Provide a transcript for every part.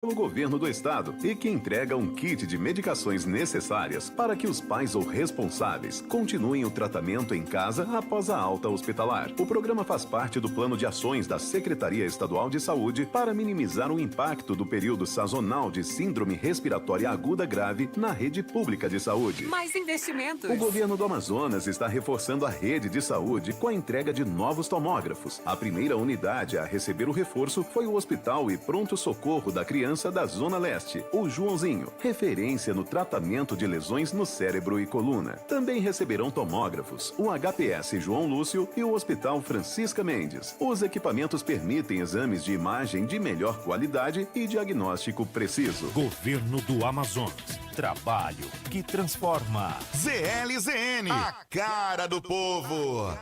Pelo governo do estado e que entrega um kit de medicações necessárias para que os pais ou responsáveis continuem o tratamento em casa após a alta hospitalar. O programa faz parte do plano de ações da Secretaria Estadual de Saúde para minimizar o impacto do período sazonal de síndrome respiratória aguda grave na rede pública de saúde. Mais investimentos. O governo do Amazonas está reforçando a rede de saúde com a entrega de novos tomógrafos. A primeira unidade a receber o reforço foi o Hospital e Pronto Socorro da Criança da Zona Leste, o Joãozinho, referência no tratamento de lesões no cérebro e coluna. Também receberão tomógrafos, o HPS João Lúcio e o Hospital Francisca Mendes. Os equipamentos permitem exames de imagem de melhor qualidade e diagnóstico preciso. Governo do Amazonas. Trabalho que transforma. ZLZN, a cara do povo.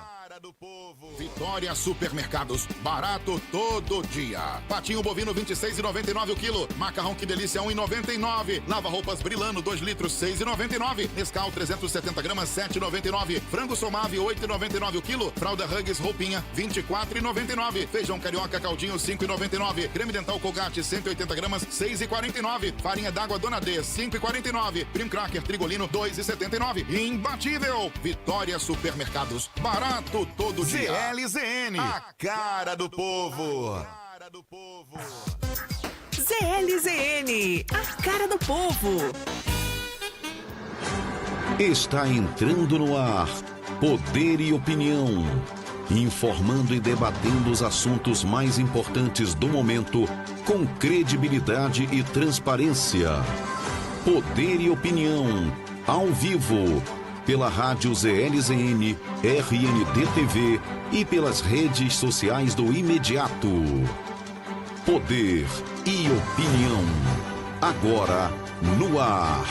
Vitória Supermercados, barato todo dia. Patinho bovino 26,99 o quilo. Macarrão que delícia 1,99. Lava roupas Brilano 2 litros 6,99. Nescau 370 gramas 7,99. Frango Somave 8,99 o quilo. Fralda Huggies roupinha 24,99. Feijão carioca caldinho 5,99. Creme dental Colgate 180 gramas 6,49. Farinha d'água Dona D 5,49. Prim Cracker Trigolino 2,79. Imbatível. Vitória Supermercados, barato todo dia. ZLZN, a cara do povo. ZLZN, a cara do povo. Está entrando no ar Poder e Opinião, informando e debatendo os assuntos mais importantes do momento com credibilidade e transparência. Poder e Opinião, ao vivo, pela rádio ZLZN, RND-TV e pelas redes sociais do Imediato. Poder e Opinião, agora no ar.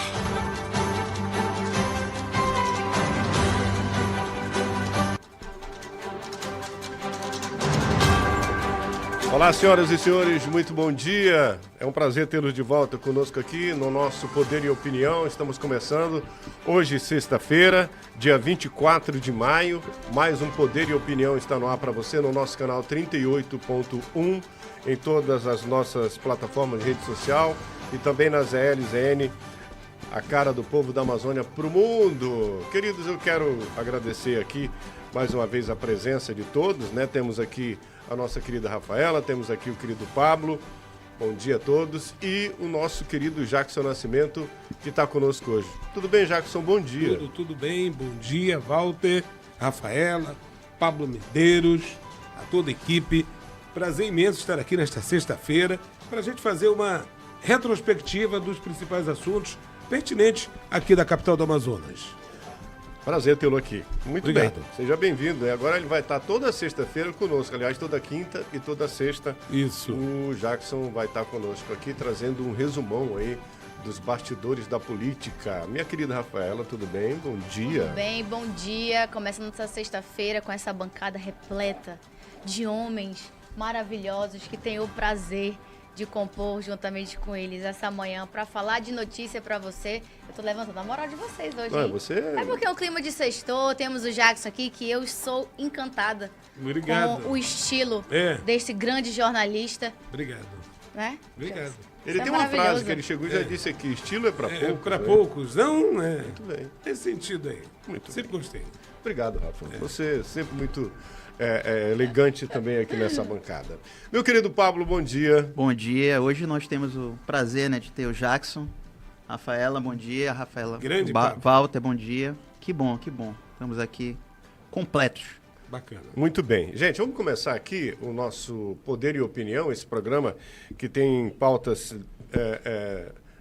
Olá, senhoras e senhores, muito bom dia. É um prazer tê-los de volta conosco aqui no nosso Poder e Opinião. Estamos começando hoje, sexta-feira, dia 24 de maio. Mais um Poder e Opinião está no ar para você no nosso canal 38.1, em todas as nossas plataformas de rede social e também na ZLZN, a cara do povo da Amazônia para o mundo. Queridos, eu quero agradecer aqui mais uma vez a presença de todos, né? Temos aqui a nossa querida Rafaela, temos aqui o querido Pablo, bom dia a todos, e o nosso querido Jackson Nascimento, que está conosco hoje. Tudo bem, Jackson? Bom dia. Tudo bem, bom dia, Walter, Rafaela, Pablo Medeiros, a toda a equipe. Prazer imenso estar aqui nesta sexta-feira para a gente fazer uma retrospectiva dos principais assuntos pertinentes aqui da capital do Amazonas. Prazer tê-lo aqui. Muito Obrigado. bem. Seja bem-vindo. Agora ele vai estar toda sexta-feira conosco. Aliás, toda quinta e toda sexta. Isso. O Jackson vai estar conosco aqui, trazendo um resumão aí dos bastidores da política. Minha querida Rafaela, tudo bem? Bom dia. Tudo bem, bom dia. Começando essa sexta-feira com essa bancada repleta de homens maravilhosos que têm o prazer de compor juntamente com eles essa manhã para falar de notícia para você. Eu tô levantando a moral de vocês hoje, hein? Você... É porque é um clima de sextou, temos o Jackson aqui, que eu sou encantada Obrigado. com o estilo É. desse grande jornalista, Obrigado. né? Obrigado. Ele Isso tem é uma frase maravilhoso. que ele chegou e já disse aqui, estilo é para poucos. Para né? poucos, não, né? Muito bem. Esse sentido aí. Muito Sempre gostei. Obrigado, Rafa. Você é sempre muito elegante também aqui nessa bancada. Meu querido Pablo, bom dia. Bom dia. Hoje nós temos o prazer, né, de ter o Jackson. Rafaela, bom dia. Rafaela. Grande Pablo. Walter, bom dia. Que bom, que bom. Estamos aqui completos. Bacana. Muito bem. Gente, vamos começar aqui o nosso Poder e Opinião, esse programa que tem pautas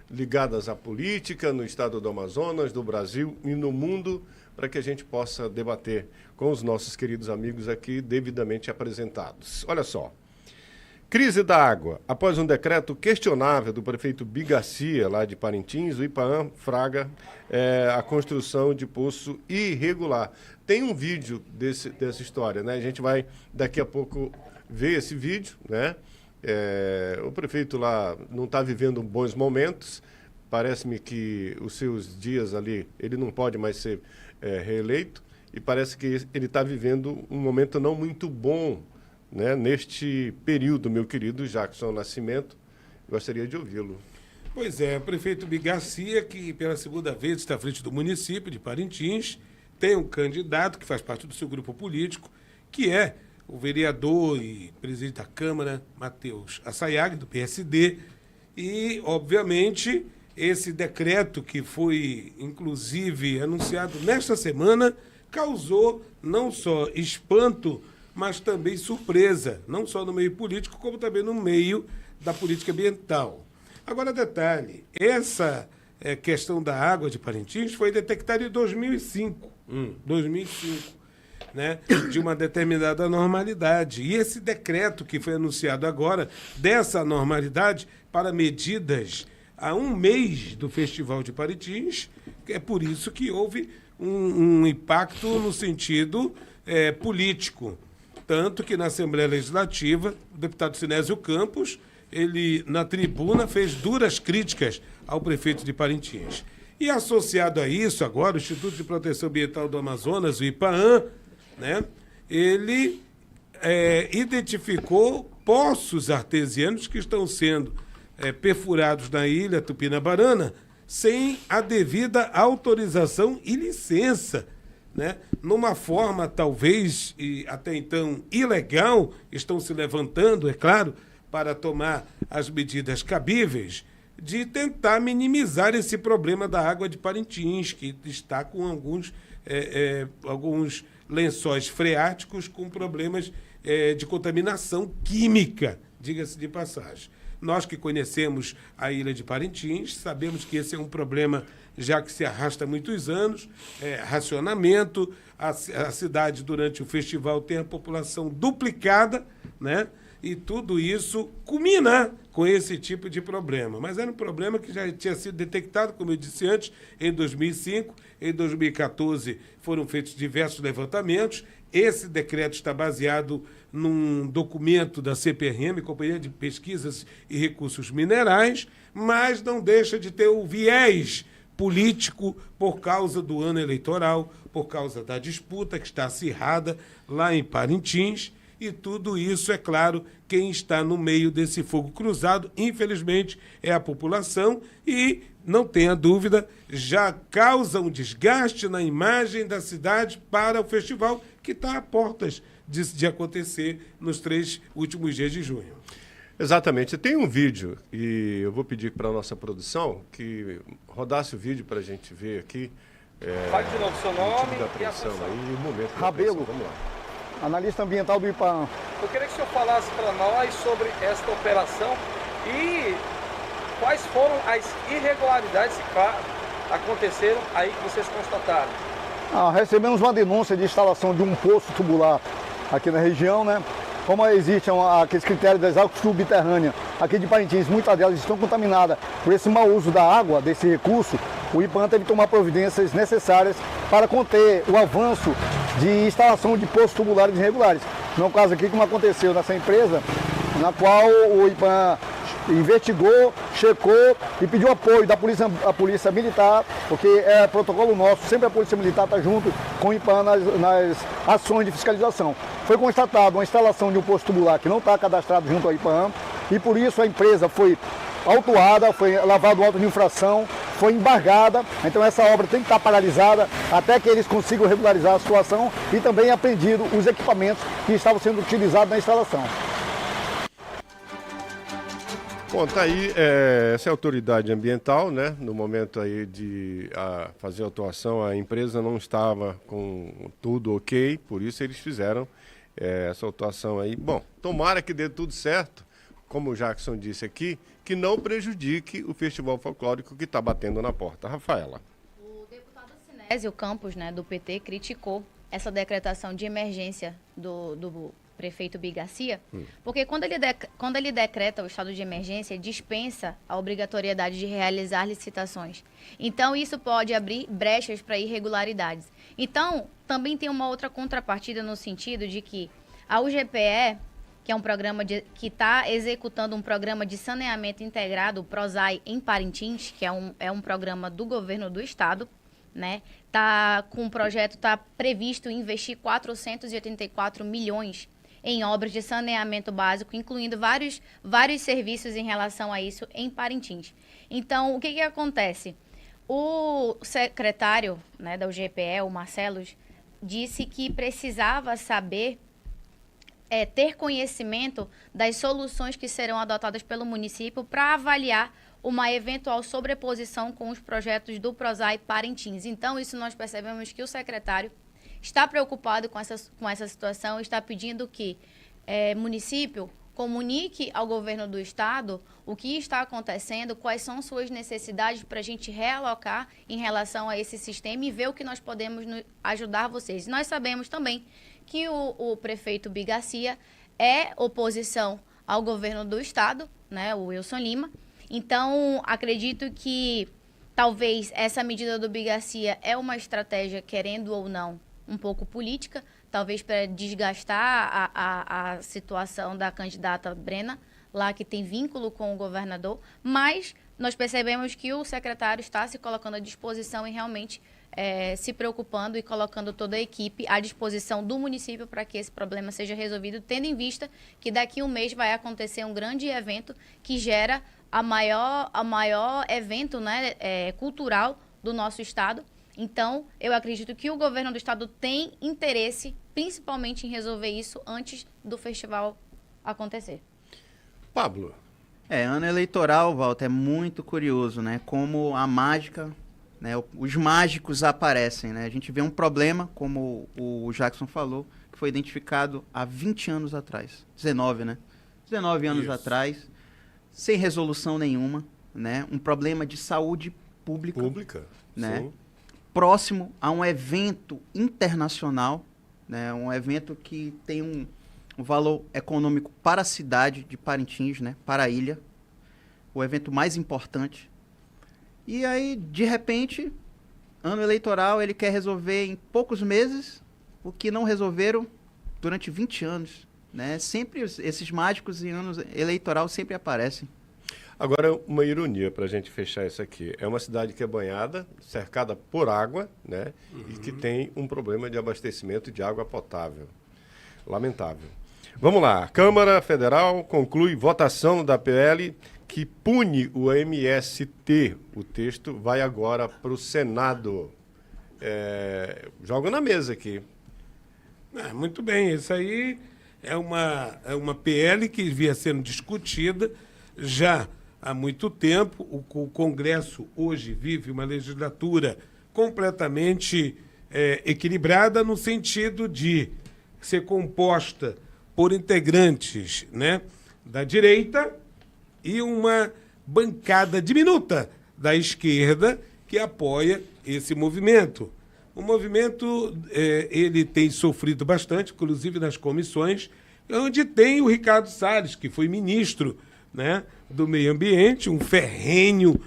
ligadas à política no estado do Amazonas, do Brasil e no mundo, para que a gente possa debater com os nossos queridos amigos aqui devidamente apresentados. Olha só. Crise da água. Após um decreto questionável do prefeito Bigarcia, lá de Parintins, o IPAAM fraga a construção de poço irregular. Tem um vídeo dessa história, né? A gente vai daqui a pouco ver esse vídeo, né? O prefeito lá não está vivendo bons momentos. Parece-me que os seus dias ali, ele não pode mais ser reeleito. E parece que ele está vivendo um momento não muito bom, né? Neste período, meu querido Jackson Nascimento, Gostaria de ouvi-lo. Pois é, o prefeito Bigarcia, que pela segunda vez está à frente do município de Parintins, tem um candidato que faz parte do seu grupo político, que é o vereador e presidente da Câmara, Matheus Assayag, do PSD, e, obviamente, esse decreto que foi, inclusive, anunciado nesta semana, causou não só espanto, mas também surpresa, não só no meio político, como também no meio da política ambiental. Agora, detalhe, essa questão da água de Parintins foi detectada em 2005, né, de uma determinada normalidade. E esse decreto que foi anunciado agora, dessa normalidade, para medidas há um mês do Festival de Parintins, é por isso que houve um impacto no sentido político. Tanto que na Assembleia Legislativa, o deputado Sinésio Campos, ele, na tribuna, fez duras críticas ao prefeito de Parintins. E associado a isso, agora, o Instituto de Proteção Ambiental do Amazonas, o IPAAM, né, ele identificou poços artesianos que estão sendo perfurados na ilha Tupinabarana sem a devida autorização e licença, né? Numa forma, talvez, e até então ilegal, estão se levantando, é claro, para tomar as medidas cabíveis de tentar minimizar esse problema da água de Parintins, que está com alguns lençóis freáticos com problemas de contaminação química, diga-se de passagem. Nós que conhecemos a ilha de Parintins, sabemos que esse é um problema já que se arrasta há muitos anos, racionamento, a cidade durante o festival tem a população duplicada, né? E tudo isso culmina com esse tipo de problema. Mas era um problema que já tinha sido detectado, como eu disse antes, em 2005. Em 2014 foram feitos diversos levantamentos. Esse decreto está baseado num documento da CPRM, Companhia de Pesquisas e Recursos Minerais, mas não deixa de ter o viés político por causa do ano eleitoral, por causa da disputa que está acirrada lá em Parintins. E tudo isso, é claro, quem está no meio desse fogo cruzado, infelizmente, é a população e, não tenha dúvida, já causa um desgaste na imagem da cidade para o festival que está a portas de acontecer nos 3 últimos dias de junho. Exatamente. Tem um vídeo e eu vou pedir para a nossa produção que rodasse o vídeo para a gente ver aqui. Fale de novo seu nome da apreensão aí, o momento da Rabelo. apreensão. Vamos lá. Analista ambiental do IPAAM. Eu queria que o senhor falasse para nós sobre esta operação e quais foram as irregularidades que aconteceram aí que vocês constataram. Recebemos uma denúncia de instalação de um poço tubular aqui na região, né? Como existem aqueles critérios das águas subterrâneas aqui de Parintins, muitas delas estão contaminadas por esse mau uso da água, desse recurso, o IPAAM teve que tomar providências necessárias para conter o avanço de instalação de poços tubulares irregulares. No caso aqui, como aconteceu nessa empresa, na qual o IPAAM investigou, checou e pediu apoio da polícia militar, porque é protocolo nosso, sempre a polícia militar está junto com o IPAAM nas ações de fiscalização. Foi constatada uma instalação de um poço tubular que não está cadastrado junto ao IPAAM e por isso a empresa foi autuada, foi lavado o auto de infração, foi embargada, então essa obra tem que estar paralisada até que eles consigam regularizar a situação e também apreendido os equipamentos que estavam sendo utilizados na instalação. Bom, tá aí, essa é a autoridade ambiental, né? No momento aí de fazer a autuação, a empresa não estava com tudo ok, por isso eles fizeram essa autuação aí. Bom, tomara que dê tudo certo, como o Jackson disse aqui, que não prejudique o Festival Folclórico que está batendo na porta. Rafaela. O deputado Sinésio Campos, né, do PT, criticou essa decretação de emergência do prefeito Bigarcia, porque quando ele decreta o estado de emergência, dispensa a obrigatoriedade de realizar licitações. Então, isso pode abrir brechas para irregularidades. Então, também tem uma outra contrapartida no sentido de que a UGPE, que é um programa que está executando um programa de saneamento integrado, o PROSAI, em Parintins, que é um programa do governo do estado, né? Com um projeto, está previsto investir 484 milhões em obras de saneamento básico, incluindo vários serviços em relação a isso em Parintins. Então, o que acontece? O secretário, né, da UGPE, o Marcelos, disse que precisava saber, ter conhecimento das soluções que serão adotadas pelo município para avaliar uma eventual sobreposição com os projetos do PROSAI Parintins. Então, isso nós percebemos que o secretário está preocupado com essa situação, está pedindo que município comunique ao governo do estado o que está acontecendo, quais são suas necessidades para a gente realocar em relação a esse sistema e ver o que nós podemos ajudar vocês. Nós sabemos também que o prefeito Bigarcia é oposição ao governo do estado, né, o Wilson Lima. Então, acredito que talvez essa medida do Bigarcia é uma estratégia, querendo ou não, um pouco política, talvez para desgastar a situação da candidata Brena, lá que tem vínculo com o governador, mas nós percebemos que o secretário está se colocando à disposição e realmente se preocupando e colocando toda a equipe à disposição do município para que esse problema seja resolvido, tendo em vista que daqui a um mês vai acontecer um grande evento que gera a maior evento, né, cultural do nosso estado. Então, eu acredito que o governo do estado tem interesse, principalmente em resolver isso antes do festival acontecer. Pablo. Ano eleitoral, Walter, é muito curioso, né? Como a mágica, né? Os mágicos aparecem, né? A gente vê um problema, como o Jackson falou, que foi identificado há 20 anos atrás. 19, né? 19 anos atrás, sem resolução nenhuma, né? Um problema de saúde pública, né? Sim. Próximo a um evento internacional, né? Um evento que tem um valor econômico para a cidade de Parintins, né? Para a ilha, o evento mais importante. E aí, de repente, ano eleitoral, ele quer resolver em poucos meses o que não resolveram durante 20 anos, né? Sempre esses mágicos em anos eleitoral sempre aparecem. Agora, uma ironia para a gente fechar isso aqui. É uma cidade que é banhada, cercada por água, né? E que tem um problema de abastecimento de água potável. Lamentável. Vamos lá. Câmara Federal conclui votação da PL que pune o MST. O texto vai agora para o Senado. Jogo na mesa aqui. Muito bem. Isso aí é uma PL que vinha sendo discutida já há muito tempo. O Congresso hoje vive uma legislatura completamente equilibrada no sentido de ser composta por integrantes, né, da direita e uma bancada diminuta da esquerda que apoia esse movimento. O movimento ele tem sofrido bastante, inclusive nas comissões, onde tem o Ricardo Salles, que foi ministro, né, do Meio Ambiente, um ferrenho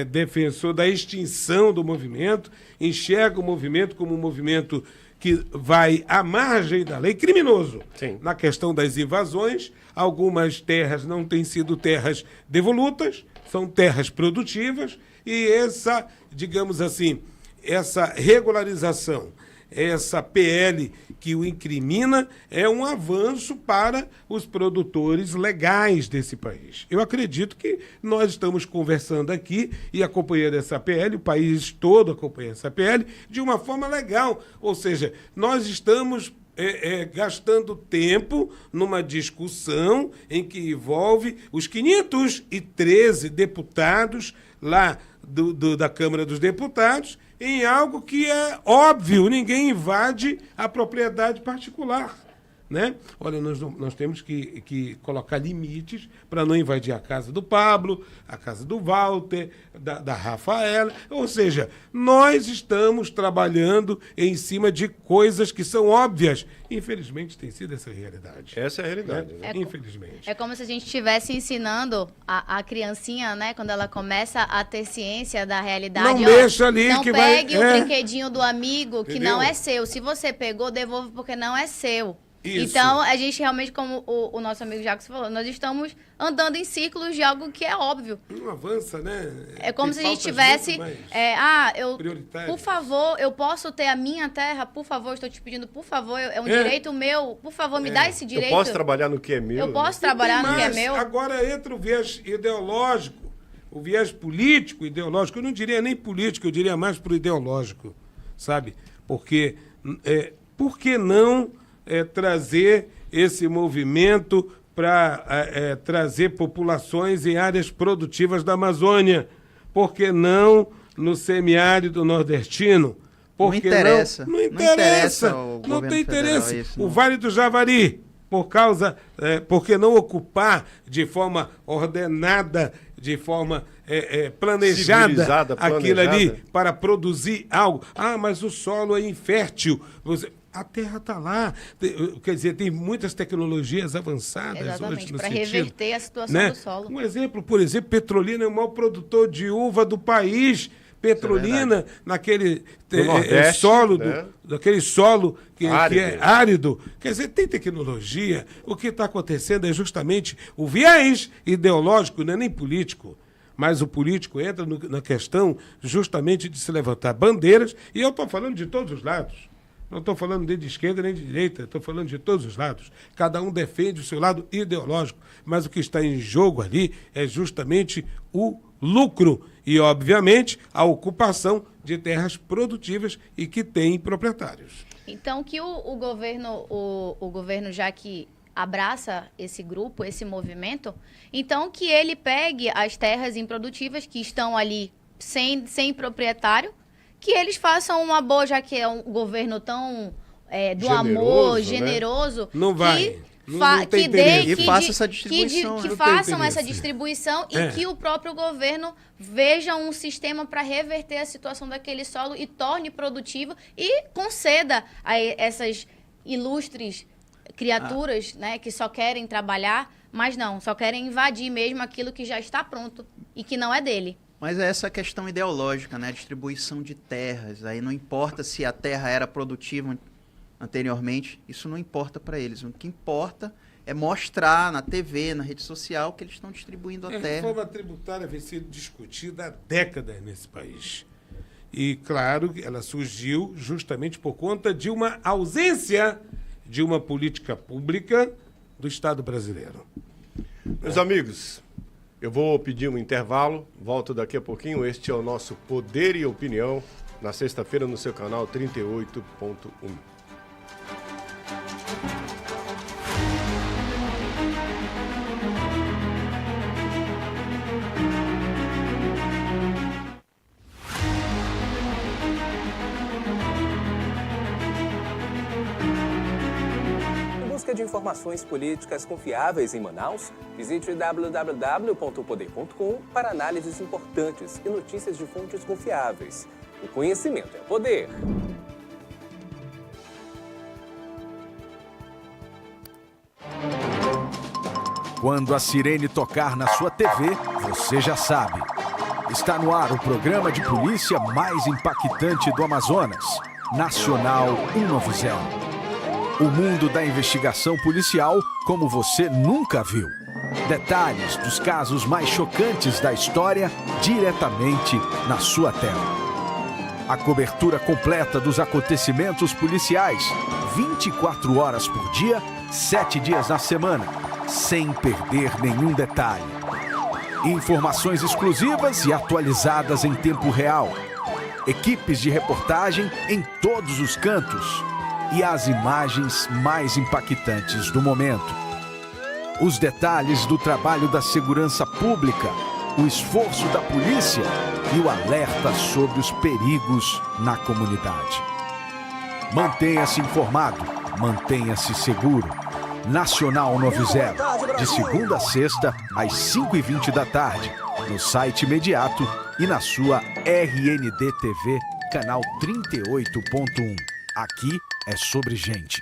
defensor da extinção do movimento, enxerga o movimento como um movimento que vai à margem da lei, criminoso. Sim. Na questão das invasões. Algumas terras não têm sido terras devolutas, são terras produtivas, e essa, digamos assim, essa regularização, essa PL que o incrimina é um avanço para os produtores legais desse país. Eu acredito que nós estamos conversando aqui e acompanhando essa PL, o país todo acompanha essa PL, de uma forma legal. Ou seja, nós estamos gastando tempo numa discussão em que envolve os 513 deputados lá da Câmara dos Deputados, em algo que é óbvio, ninguém invade a propriedade particular, né? Olha, nós temos que colocar limites para não invadir a casa do Pablo, a casa do Walter, da Rafaela. Ou seja, nós estamos trabalhando em cima de coisas que são óbvias. Infelizmente, tem sido essa realidade. Essa é a realidade, né? Infelizmente. É como se a gente estivesse ensinando a criancinha, né? Quando ela começa a ter ciência da realidade. Não deixa ali não que pegue vai... o brinquedinho do amigo que Entendeu? não é seu. Se você pegou, devolva porque não é seu. Isso. Então, a gente realmente, como o nosso amigo Jacques falou, nós estamos andando em círculos de algo que é óbvio. Não avança, né? É como Tem se a gente pautas tivesse... muito mais prioritárias. Por favor, eu posso ter a minha terra? Por favor, estou te pedindo, por favor, é um direito meu. Por favor, me dá esse direito. Eu posso trabalhar no que é meu. Eu posso trabalhar no que é meu. Agora entra o viés ideológico, o viés político, ideológico. Eu não diria nem político, eu diria mais pro ideológico, sabe? Porque, por que não trazer esse movimento para trazer populações em áreas produtivas da Amazônia? Por que não no semiárido nordestino? Não interessa. Não interessa. Não tem interesse. O Vale do Javari, por que não ocupar de forma ordenada, de forma planejada aquilo ali para produzir algo? Ah, mas o solo é infértil. A terra está lá. Quer dizer, tem muitas tecnologias avançadas. Exatamente, para sentido, reverter a situação do solo. Um exemplo, por exemplo, Petrolina é o maior produtor de uva do país. Petrolina, naquele solo, daquele solo que é árido. Quer dizer, tem tecnologia. O que está acontecendo é justamente o viés ideológico, não é nem político. Mas o político entra na questão justamente de se levantar bandeiras, e eu estou falando de todos os lados. Não estou falando nem de esquerda nem de direita, estou falando de todos os lados. Cada um defende o seu lado ideológico, mas o que está em jogo ali é justamente o lucro e, obviamente, a ocupação de terras produtivas e que têm proprietários. Então, que o governo, já que abraça esse grupo, esse movimento, então que ele pegue as terras improdutivas que estão ali sem proprietário, que eles façam uma boa, já que é um governo tão do amor, generoso, não vai. Que faça essa distribuição. Que façam essa distribuição e que o próprio governo veja um sistema para reverter a situação daquele solo e torne produtivo e conceda a essas ilustres criaturas, né, que só querem trabalhar, mas não, só querem invadir mesmo aquilo que já está pronto e que não é dele. Mas é essa questão ideológica, né? A distribuição de terras. Aí não importa se a terra era produtiva anteriormente, isso não importa para eles. O que importa é mostrar na TV, na rede social, que eles estão distribuindo a terra. A reforma tributária vem sendo discutida há décadas nesse país. E, claro, ela surgiu justamente por conta de uma ausência de uma política pública do Estado brasileiro. Meus amigos, eu vou pedir um intervalo, volto daqui a pouquinho. Este é o nosso Poder e Opinião, na sexta-feira no seu canal 38.1. De informações políticas confiáveis em Manaus, visite www.poder.com para análises importantes e notícias de fontes confiáveis. O conhecimento é poder. Quando a sirene tocar na sua TV, você já sabe. Está no ar o programa de polícia mais impactante do Amazonas, Nacional 190. O mundo da investigação policial como você nunca viu. Detalhes dos casos mais chocantes da história diretamente na sua tela. A cobertura completa dos acontecimentos policiais, 24 horas por dia, 7 dias na semana, sem perder nenhum detalhe. Informações exclusivas e atualizadas em tempo real. Equipes de reportagem em todos os cantos. E as imagens mais impactantes do momento. Os detalhes do trabalho da segurança pública, o esforço da polícia e o alerta sobre os perigos na comunidade. Mantenha-se informado, mantenha-se seguro. Nacional 90, de segunda a sexta, às 5h20 da tarde, no site imediato e na sua RND TV, canal 38.1. Aqui é sobre gente.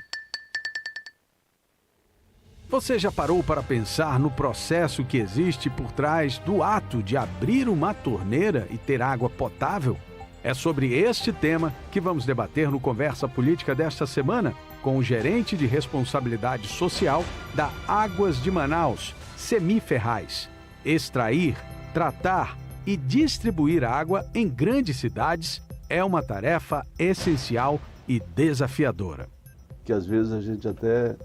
Você já parou para pensar no processo que existe por trás do ato de abrir uma torneira e ter água potável? É sobre este tema que vamos debater no Conversa Política desta semana com o gerente de responsabilidade social da Águas de Manaus, Semi Ferraz. Extrair, tratar e distribuir água em grandes cidades é uma tarefa essencial e desafiadora. Que às vezes a gente até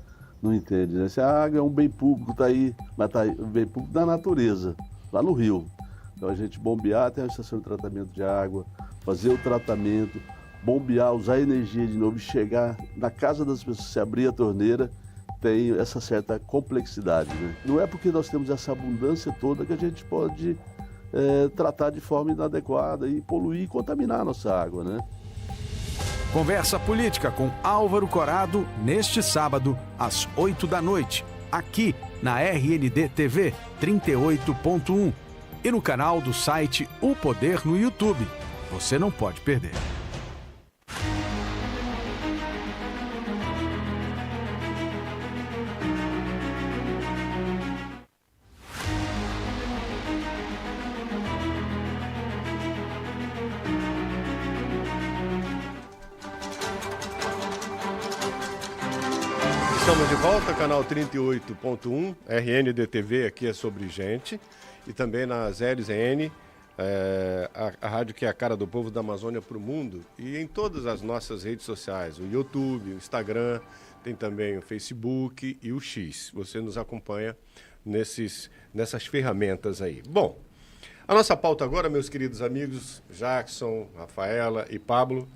não entende, né? Se a água é um bem público, está aí, mas está um bem público da natureza, lá no rio. Então a gente bombear, tem uma estação de tratamento de água, fazer o tratamento, bombear, usar energia de novo e chegar na casa das pessoas, se abrir a torneira, tem essa certa complexidade, né? Não é porque nós temos essa abundância toda que a gente pode tratar de forma inadequada e poluir e contaminar a nossa água, né? Conversa Política com Álvaro Corado, neste sábado, às 20h, aqui na RND TV 38.1 e no canal do site O Poder no YouTube. Você não pode perder. Estamos de volta, canal 38.1, RNDTV, aqui é sobre gente, e também nas LZN, a rádio que é a cara do povo da Amazônia para o mundo, e em todas as nossas redes sociais, o YouTube, o Instagram, tem também o Facebook e o X. Você nos acompanha nessas ferramentas aí. Bom, a nossa pauta agora, meus queridos amigos, Jackson, Rafaela e Pablo,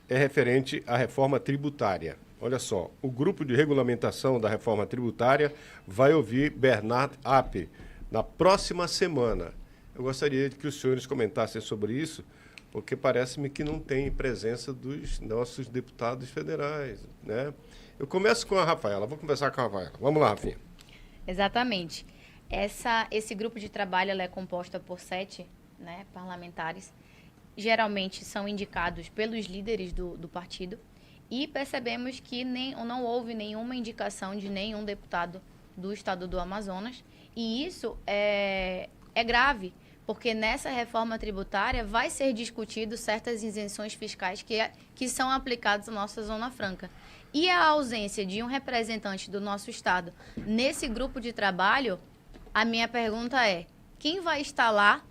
é referente à reforma tributária. Olha só, o grupo de regulamentação da reforma tributária vai ouvir Bernard App na próxima semana. Eu gostaria que os senhores comentassem sobre isso, porque parece-me que não tem presença dos nossos deputados federais, né? Eu começo com a Rafaela, vou conversar com a Rafaela. Vamos lá, Rafinha. Exatamente. Esse grupo de trabalho ela é composta por 7 parlamentares. Geralmente são indicados pelos líderes do partido. E percebemos que não houve nenhuma indicação de nenhum deputado do estado do Amazonas. E isso é grave, porque nessa reforma tributária vai ser discutido certas isenções fiscais que são aplicadas na nossa Zona Franca. E a ausência de um representante do nosso estado nesse grupo de trabalho, a minha pergunta é: quem vai estar lá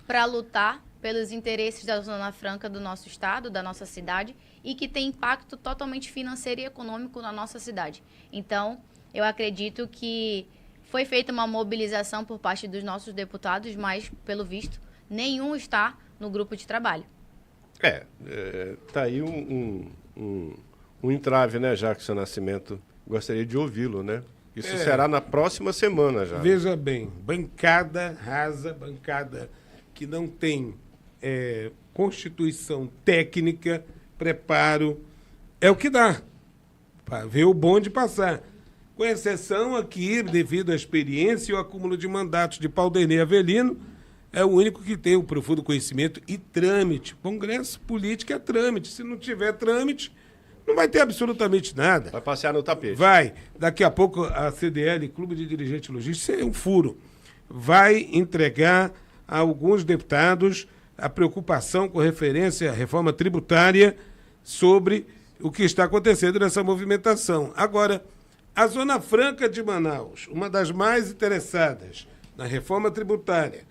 para lutar pelos interesses da Zona Franca do nosso estado, da nossa cidade, e que tem impacto totalmente financeiro e econômico na nossa cidade? Então, eu acredito que foi feita uma mobilização por parte dos nossos deputados, mas, pelo visto, nenhum está no grupo de trabalho. Tá aí um entrave, né, Jackson Nascimento? Gostaria de ouvi-lo, né? Isso será na próxima semana já. Veja bem, bancada rasa, bancada que não tem constituição técnica, preparo, é o que dá para ver o bonde passar. Com exceção aqui, devido à experiência e ao acúmulo de mandatos de Paudenei Avelino, é o único que tem um profundo conhecimento e trâmite. Congresso político é trâmite. Se não tiver trâmite, não vai ter absolutamente nada. Vai passear no tapete. Vai. Daqui a pouco a CDL, Clube de Dirigentes Logísticos, isso é um furo. Vai entregar a alguns deputados a preocupação com referência à reforma tributária sobre o que está acontecendo nessa movimentação. Agora, a Zona Franca de Manaus, uma das mais interessadas na reforma tributária,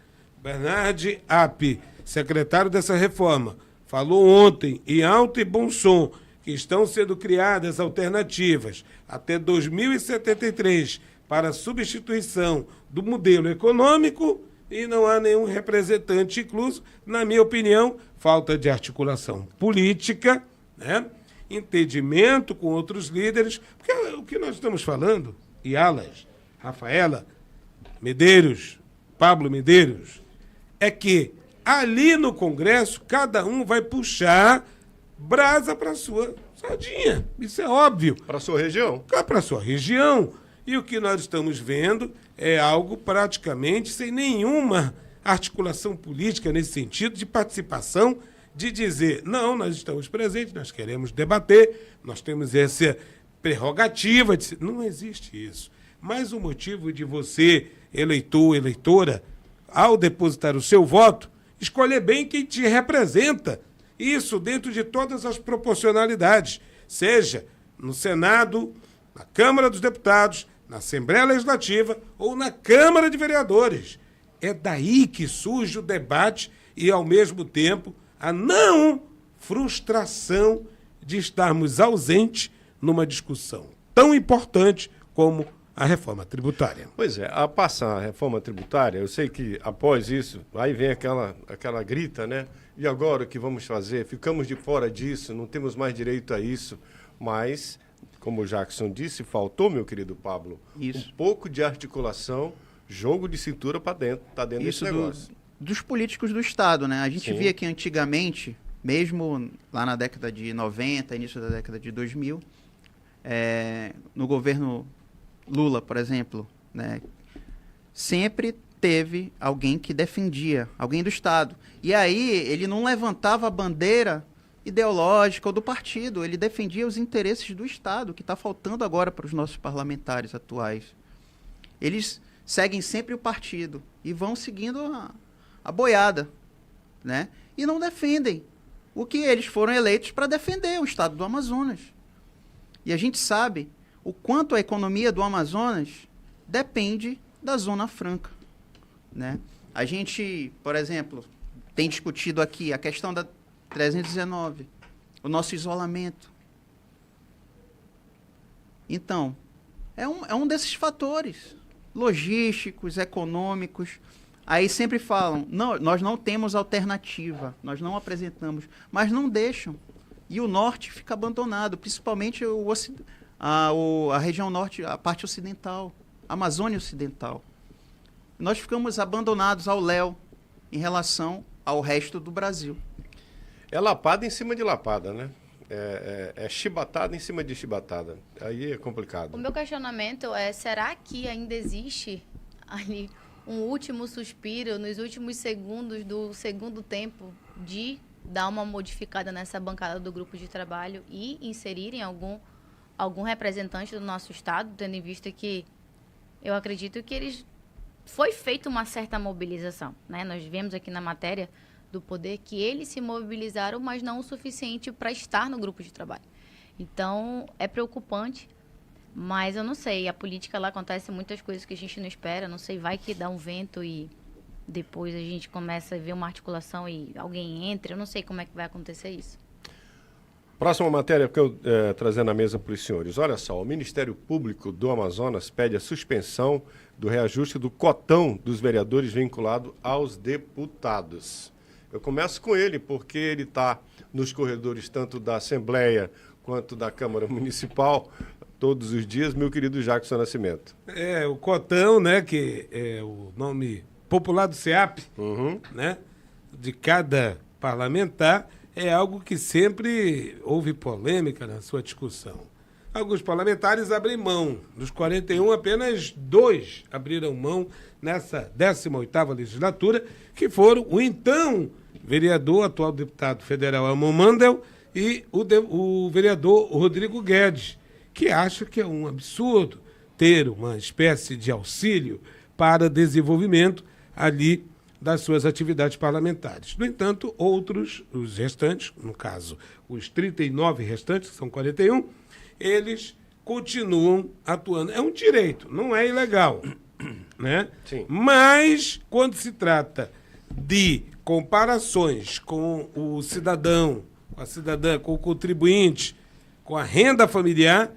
Bernard App, secretário dessa reforma, falou ontem, em alto e bom som, que estão sendo criadas alternativas até 2073 para a substituição do modelo econômico e não há nenhum representante incluso. Na minha opinião, falta de articulação política, né? Entendimento com outros líderes, porque o que nós estamos falando, Ialas, Rafaela, Medeiros, Pablo Medeiros, é que ali no Congresso cada um vai puxar brasa para a sua sardinha. Isso é óbvio. Para a sua região. Para a sua região. E o que nós estamos vendo é algo praticamente sem nenhuma articulação política nesse sentido de participação, de dizer, não, nós estamos presentes, nós queremos debater, nós temos essa prerrogativa. Não existe isso. Mas o motivo de você, eleitor, eleitora, ao depositar o seu voto, escolher bem quem te representa Isso dentro de todas as proporcionalidades, seja no Senado, na Câmara dos Deputados, na Assembleia Legislativa ou na Câmara de Vereadores. É daí que surge o debate e, ao mesmo tempo, a não frustração de estarmos ausentes numa discussão tão importante como a reforma tributária. Pois é, a passar a reforma tributária, eu sei que após isso, aí vem aquela grita, né? E agora o que vamos fazer? Ficamos de fora disso, não temos mais direito a isso, mas, como o Jackson disse, faltou, meu querido Pablo, um pouco de articulação, jogo de cintura para dentro, tá dentro desse negócio. Dos políticos do Estado, né? A gente Sim. via que antigamente, mesmo lá na década de 90, início da década de 2000, no governo Lula, por exemplo, né, sempre teve alguém que defendia, alguém do Estado. E aí ele não levantava a bandeira ideológica ou do partido, ele defendia os interesses do Estado, que está faltando agora para os nossos parlamentares atuais. Eles seguem sempre o partido e vão seguindo a boiada, né? E não defendem o que eles foram eleitos para defender, o Estado do Amazonas. E a gente sabe o quanto a economia do Amazonas depende da Zona Franca, né? A gente, por exemplo, tem discutido aqui a questão da 319, o nosso isolamento. Então, é um desses fatores logísticos, econômicos. Aí sempre falam, não, nós não temos alternativa, nós não apresentamos, mas não deixam. E o norte fica abandonado, principalmente a região norte, a parte ocidental, a Amazônia Ocidental. Nós ficamos abandonados ao léu em relação ao resto do Brasil. É lapada em cima de lapada, né? É chibatada em cima de chibatada. Aí é complicado. O meu questionamento é, será que ainda existe ali um último suspiro nos últimos segundos do segundo tempo de dar uma modificada nessa bancada do grupo de trabalho e inserirem algum representante do nosso Estado, tendo em vista que eu acredito que foi feita uma certa mobilização, né? Nós vemos aqui na matéria do Poder que eles se mobilizaram, mas não o suficiente para estar no grupo de trabalho. Então, é preocupante, mas eu não sei, a política lá acontece muitas coisas que a gente não espera, não sei, vai que dá um vento e depois a gente começa a ver uma articulação e alguém entra, eu não sei como é que vai acontecer isso. Próxima matéria que eu trazer na mesa para os senhores. Olha só, o Ministério Público do Amazonas pede a suspensão do reajuste do cotão dos vereadores vinculado aos deputados. Eu começo com ele, porque ele está nos corredores tanto da Assembleia quanto da Câmara Municipal todos os dias, meu querido Jackson Nascimento. O cotão, né, que é o nome popular do SEAP, né, de cada parlamentar, é algo que sempre houve polêmica na sua discussão. Alguns parlamentares abrem mão. Dos 41, apenas 2 abriram mão nessa 18ª legislatura, que foram o então vereador, atual deputado federal Amon Mandel, e o vereador Rodrigo Guedes, que acha que é um absurdo ter uma espécie de auxílio para desenvolvimento ali das suas atividades parlamentares. No entanto, outros, os restantes, no caso, os 39 restantes, que são 41, eles continuam atuando. É um direito, não é ilegal, né? Sim. Mas, quando se trata de comparações com o cidadão, com a cidadã, com o contribuinte, com a renda familiar,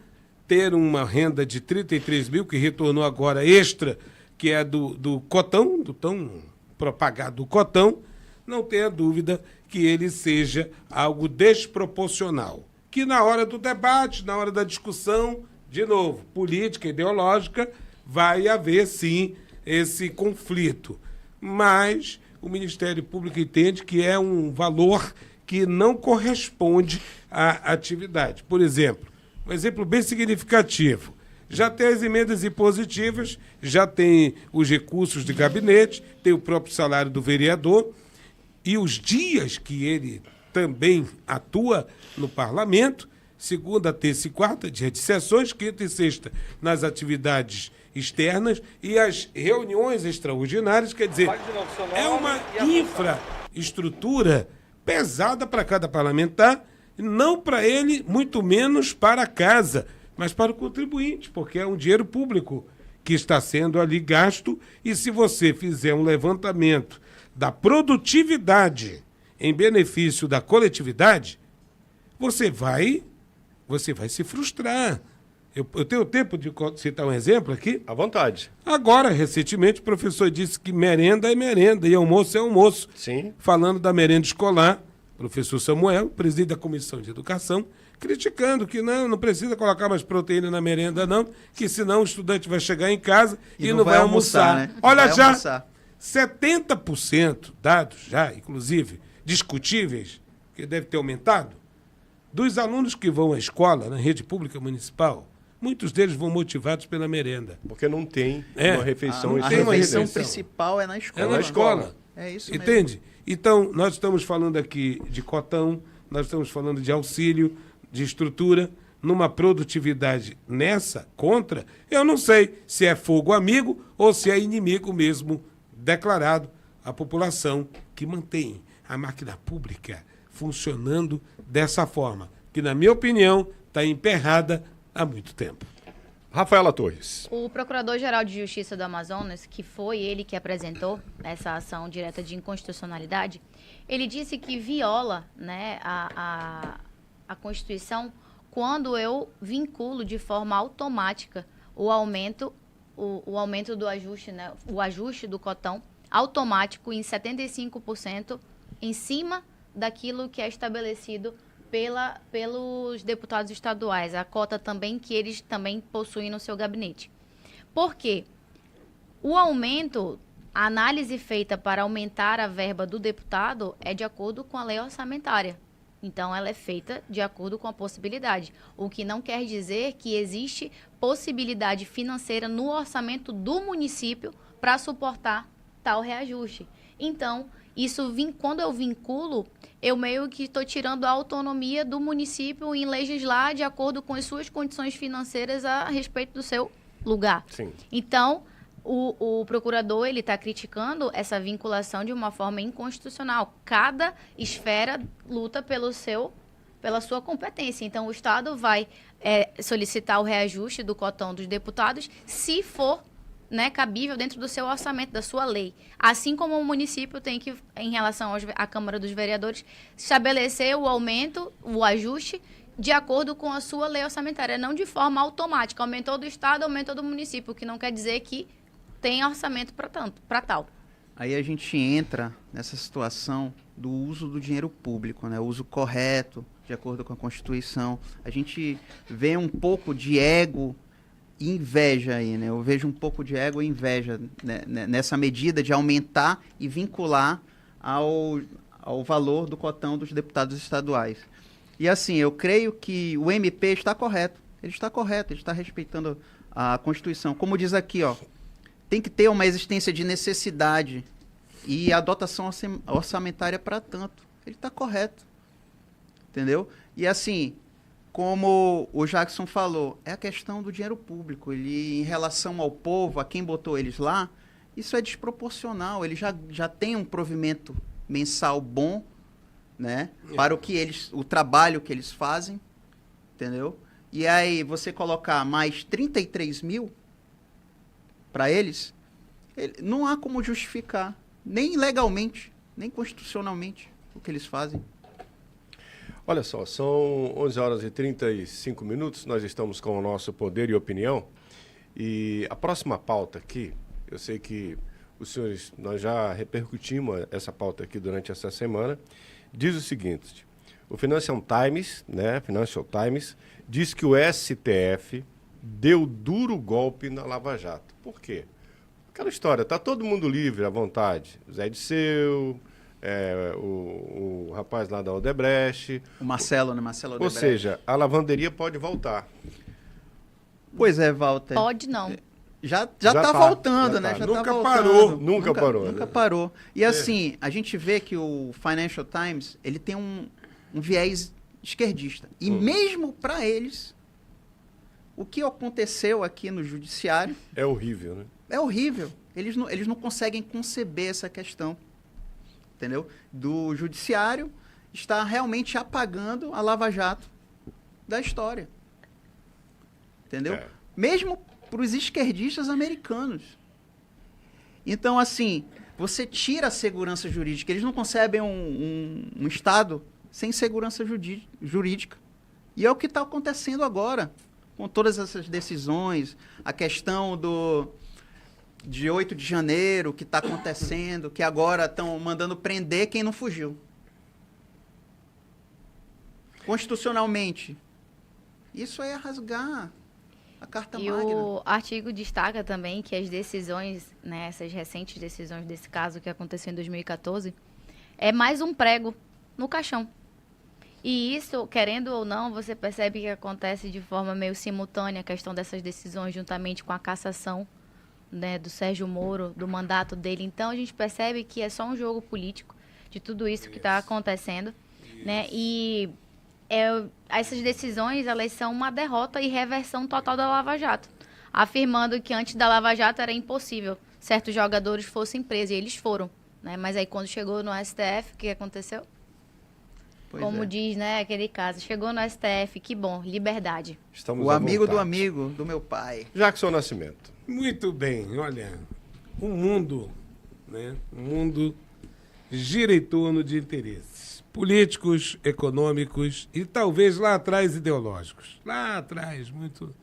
ter uma renda de 33 mil, que retornou agora extra, que é do cotão, do tão propagado cotão, não tenha dúvida que ele seja algo desproporcional. Que na hora do debate, na hora da discussão, de novo, política, ideológica, vai haver sim esse conflito. Mas o Ministério Público entende que é um valor que não corresponde à atividade. Por exemplo, um exemplo bem significativo. Já tem as emendas impositivas, já tem os recursos de gabinete, tem o próprio salário do vereador e os dias que ele também atua no parlamento, segunda, terça e quarta, dia de sessões, quinta e sexta nas atividades externas e as reuniões extraordinárias, quer dizer, é uma infraestrutura pesada para cada parlamentar, não para ele, muito menos para a casa, mas para o contribuinte, porque é um dinheiro público que está sendo ali gasto, e se você fizer um levantamento da produtividade em benefício da coletividade, você vai se frustrar. Eu tenho tempo de citar um exemplo aqui? À vontade. Agora, recentemente, o professor disse que merenda é merenda e almoço é almoço. Sim. Falando da merenda escolar, professor Samuel, presidente da Comissão de Educação, criticando que não precisa colocar mais proteína na merenda, não, que senão o estudante vai chegar em casa e não vai almoçar. Né? Olha vai já, almoçar. 70%, dados já, inclusive, discutíveis, que deve ter aumentado, dos alunos que vão à escola, na rede pública municipal, muitos deles vão motivados pela merenda. Porque não tem uma refeição. A refeição principal é na escola. É na escola. É isso mesmo. Entende? Então, nós estamos falando aqui de cotão, nós estamos falando de auxílio, de estrutura, numa produtividade nessa, contra, eu não sei se é fogo amigo ou se é inimigo mesmo declarado à população que mantém a máquina pública funcionando dessa forma, que, na minha opinião, está emperrada há muito tempo. Rafaela Torres. O Procurador-Geral de Justiça do Amazonas, que foi ele que apresentou essa ação direta de inconstitucionalidade, ele disse que viola, né, a Constituição quando eu vinculo de forma automática o aumento do ajuste, né, o ajuste do cotão automático em 75% em cima daquilo que é estabelecido pelos deputados estaduais, a cota também que eles também possuem no seu gabinete. Por quê? O aumento, a análise feita para aumentar a verba do deputado é de acordo com a lei orçamentária. Então, ela é feita de acordo com a possibilidade, o que não quer dizer que existe possibilidade financeira no orçamento do município para suportar tal reajuste. Então, quando eu vinculo, eu meio que estou tirando a autonomia do município em legislar de acordo com as suas condições financeiras a respeito do seu lugar. Sim. Então, o procurador ele está criticando essa vinculação de uma forma inconstitucional. Cada esfera luta pela sua competência. Então, o Estado vai solicitar o reajuste do cotão dos deputados se for, né, cabível dentro do seu orçamento, da sua lei. Assim como o município tem que, em relação à Câmara dos Vereadores, estabelecer o aumento, o ajuste, de acordo com a sua lei orçamentária, não de forma automática. Aumentou do Estado, aumentou do município, o que não quer dizer que tem orçamento para tal. Aí a gente entra nessa situação do uso do dinheiro público, né? O uso correto, de acordo com a Constituição. A gente vê um pouco de ego e inveja aí, né? Eu vejo um pouco de ego e inveja, né, nessa medida de aumentar e vincular ao valor do cotão dos deputados estaduais. E assim, eu creio que o MP está correto. Ele está respeitando a Constituição. Como diz aqui, ó, tem que ter uma existência de necessidade e a dotação orçamentária para tanto. Ele está correto, entendeu? E assim, como o Jackson falou, é a questão do dinheiro público. Ele, em relação ao povo, a quem botou eles lá, isso é desproporcional. Ele já tem um provimento mensal bom, né? Para o trabalho que eles fazem, entendeu? E aí você colocar mais 33 mil para eles, não há como justificar, nem legalmente, nem constitucionalmente, o que eles fazem. Olha só, são 11 horas e 35 minutos, nós estamos com o nosso Poder e Opinião, e a próxima pauta aqui, eu sei que os senhores, nós já repercutimos essa pauta aqui durante essa semana, diz o seguinte: o Financial Times diz que o STF deu duro golpe na Lava Jato. Por quê? Aquela história, tá todo mundo livre à vontade. Zé Disseu, o rapaz lá da Odebrecht. O Marcelo, né? Marcelo Odebrecht. Ou seja, a lavanderia pode voltar. Pois é, Walter. Pode não. Já tá voltando, né? Já nunca tá voltando. parou. Nunca parou. Nunca parou. E assim, a gente vê que o Financial Times, ele tem um viés esquerdista. E mesmo para eles, o que aconteceu aqui no judiciário... É horrível, né? É horrível. Eles não conseguem conceber essa questão, entendeu? Do judiciário está realmente apagando a Lava Jato da história. Entendeu? Mesmo para os esquerdistas americanos. Então, assim, você tira a segurança jurídica. Eles não concebem um Estado sem segurança jurídica. E é o que está acontecendo agora, com todas essas decisões, a questão de 8 de janeiro, que está acontecendo, que agora estão mandando prender quem não fugiu. Constitucionalmente. Isso é rasgar a Carta Magna. E o artigo destaca também que as decisões, né, essas recentes decisões desse caso que aconteceu em 2014, é mais um prego no caixão. E isso, querendo ou não, você percebe que acontece de forma meio simultânea a questão dessas decisões, juntamente com a cassação, né, do Sérgio Moro, do mandato dele. Então, a gente percebe que é só um jogo político de tudo isso que está acontecendo. Né? E essas decisões, elas são uma derrota e reversão total da Lava Jato, afirmando que antes da Lava Jato era impossível certos jogadores fossem presos, e eles foram. Né? Mas aí, quando chegou no STF, o que aconteceu? Como diz, né, aquele caso, chegou no STF, que bom, liberdade. Estamos o amigo do amigo do meu pai. Jackson Nascimento. Muito bem, olha, o mundo, né, o mundo gira em torno de interesses políticos, econômicos e talvez lá atrás ideológicos. Lá atrás, muito.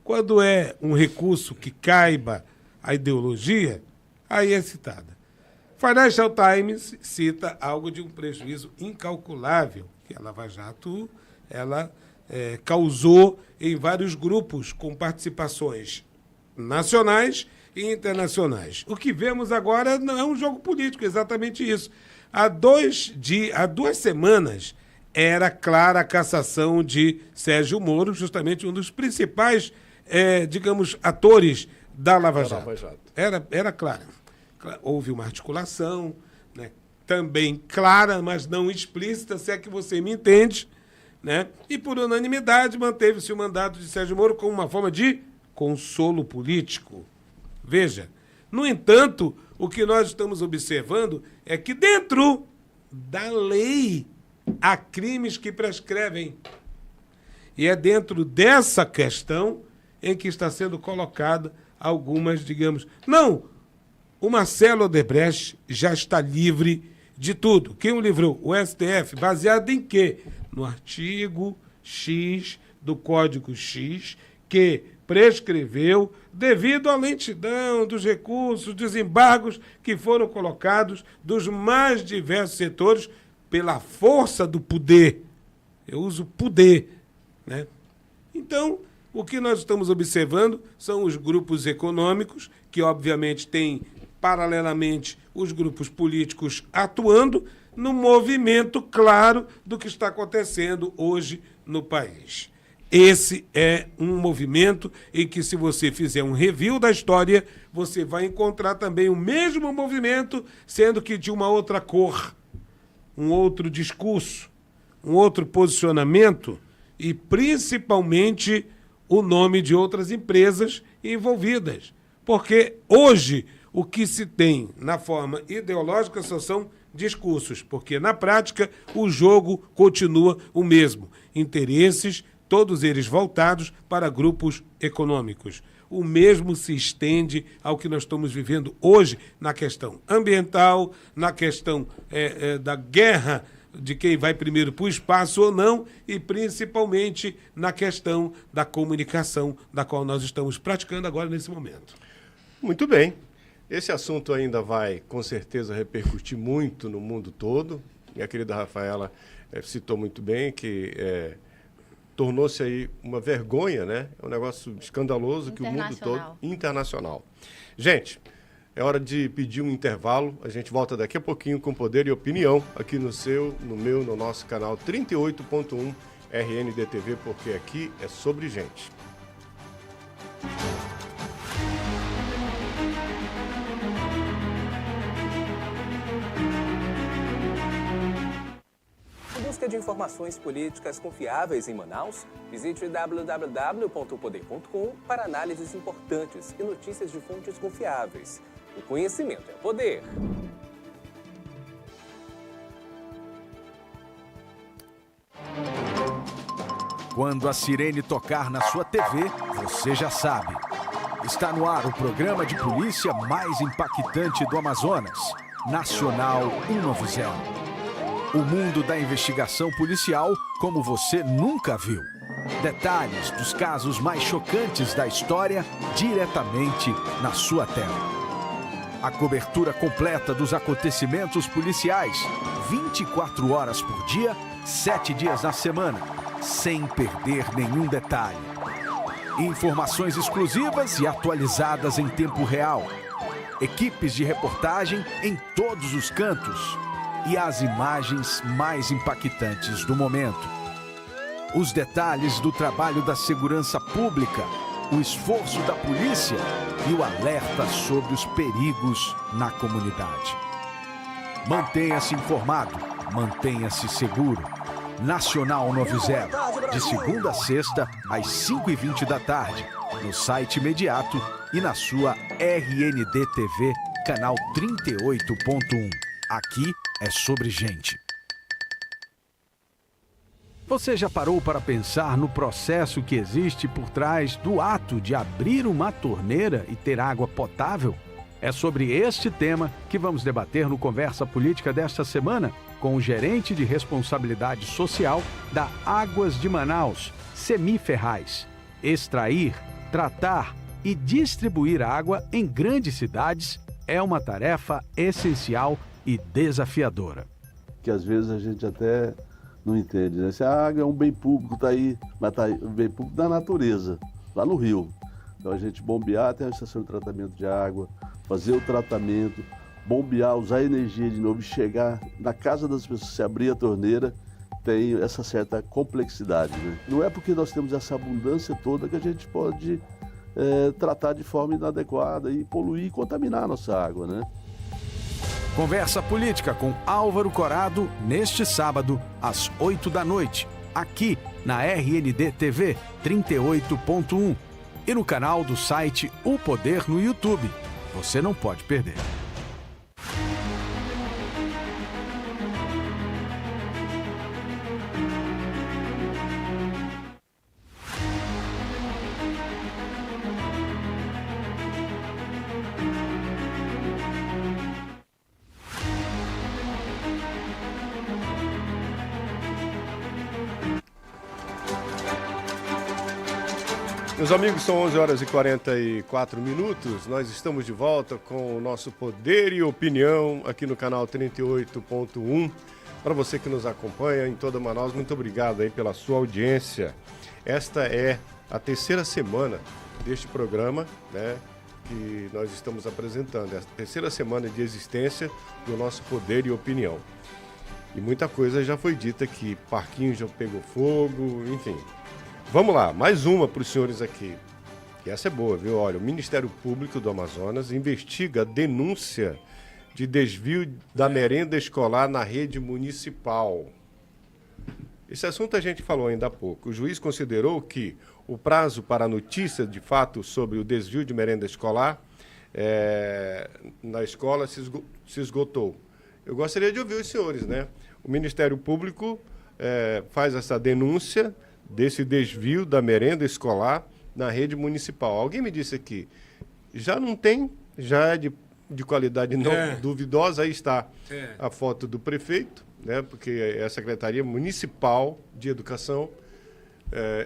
Quando é um recurso que caiba a ideologia, aí é citada. Financial Times cita algo de um prejuízo incalculável que a Lava Jato causou em vários grupos com participações nacionais e internacionais. O que vemos agora não é um jogo político, exatamente isso. Há 2 semanas era clara a cassação de Sérgio Moro, justamente um dos principais, atores da Lava Jato. Era clara. Houve uma articulação, né, também clara, mas não explícita, se é que você me entende, né? E por unanimidade manteve-se o mandato de Sérgio Moro como uma forma de consolo político. Veja, no entanto, o que nós estamos observando é que dentro da lei há crimes que prescrevem. E é dentro dessa questão em que está sendo colocada algumas, o Marcelo Odebrecht já está livre de tudo. Quem o livrou? O STF. Baseado em quê? No artigo X do Código X, que prescreveu devido à lentidão dos recursos, dos embargos que foram colocados dos mais diversos setores pela força do poder. Eu uso poder, né? Então, o que nós estamos observando são os grupos econômicos, que obviamente têm paralelamente os grupos políticos atuando no movimento claro do que está acontecendo hoje no país. Esse é um movimento em que, se você fizer um review da história, você vai encontrar também o mesmo movimento, sendo que de uma outra cor, um outro discurso, um outro posicionamento e, principalmente, o nome de outras empresas envolvidas. Porque hoje o que se tem na forma ideológica só são discursos, porque na prática o jogo continua o mesmo. Interesses, todos eles voltados para grupos econômicos. O mesmo se estende ao que nós estamos vivendo hoje na questão ambiental, na questão da guerra de quem vai primeiro para o espaço ou não, e principalmente na questão da comunicação, da qual nós estamos praticando agora nesse momento. Muito bem. Esse assunto ainda vai, com certeza, repercutir muito no mundo todo. Minha querida Rafaela citou muito bem que tornou-se aí uma vergonha, né? É um negócio escandaloso que o mundo todo... Internacional. Gente, é hora de pedir um intervalo. A gente volta daqui a pouquinho com Poder e Opinião, aqui no nosso canal 38.1 RNDTV, porque aqui é sobre gente. Em busca de informações políticas confiáveis em Manaus, visite www.poder.com para análises importantes e notícias de fontes confiáveis. O conhecimento é poder. Quando a sirene tocar na sua TV, você já sabe. Está no ar o programa de polícia mais impactante do Amazonas, Nacional 190. O mundo da investigação policial como você nunca viu. Detalhes dos casos mais chocantes da história diretamente na sua tela. A cobertura completa dos acontecimentos policiais, 24 horas por dia, 7 dias na semana, sem perder nenhum detalhe. Informações exclusivas e atualizadas em tempo real. Equipes de reportagem em todos os cantos. E as imagens mais impactantes do momento. Os detalhes do trabalho da segurança pública, o esforço da polícia e o alerta sobre os perigos na comunidade. Mantenha-se informado, mantenha-se seguro. Nacional 90, de segunda a sexta, às 5h20 da tarde, no site imediato e na sua RND TV, canal 38.1. Aqui é sobre gente. Você já parou para pensar no processo que existe por trás do ato de abrir uma torneira e ter água potável? É sobre este tema que vamos debater no Conversa Política desta semana com o gerente de responsabilidade social da Águas de Manaus, Semi Ferraz. Extrair, tratar e distribuir água em grandes cidades é uma tarefa essencial e desafiadora. Que às vezes a gente até não entende, né? Se a água é um bem público, está aí, mas está aí, um bem público da natureza, lá no rio. Então a gente bombear, tem a estação de tratamento de água, fazer o tratamento, bombear, usar energia de novo e chegar na casa das pessoas, se abrir a torneira, tem essa certa complexidade, né? Não é porque nós temos essa abundância toda que a gente pode tratar de forma inadequada e poluir e contaminar a nossa água, né? Conversa Política com Álvaro Corado, neste sábado, às 8 da noite, aqui na RND TV 38.1 e no canal do site O Poder no YouTube. Você não pode perder. Meus amigos, são 11 horas e 44 minutos. Nós estamos de volta com o nosso Poder e Opinião aqui no canal 38.1. Para você que nos acompanha em toda Manaus, muito obrigado aí pela sua audiência. Esta é a terceira semana deste programa, né, que nós estamos apresentando. É a terceira semana de existência do nosso Poder e Opinião. E muita coisa já foi dita aqui. Parquinho já pegou fogo, enfim. Vamos lá, mais uma para os senhores aqui. E essa é boa, viu? Olha, o Ministério Público do Amazonas investiga a denúncia de desvio da merenda escolar na rede municipal. Esse assunto a gente falou ainda há pouco. O juiz considerou que o prazo para a notícia de fato sobre o desvio de merenda escolar na escola se esgotou. Eu gostaria de ouvir os senhores, né? O Ministério Público faz essa denúncia desse desvio da merenda escolar na rede municipal. Alguém me disse aqui, já não tem, já é de qualidade não duvidosa, aí está a foto do prefeito, né, porque é a Secretaria Municipal de Educação,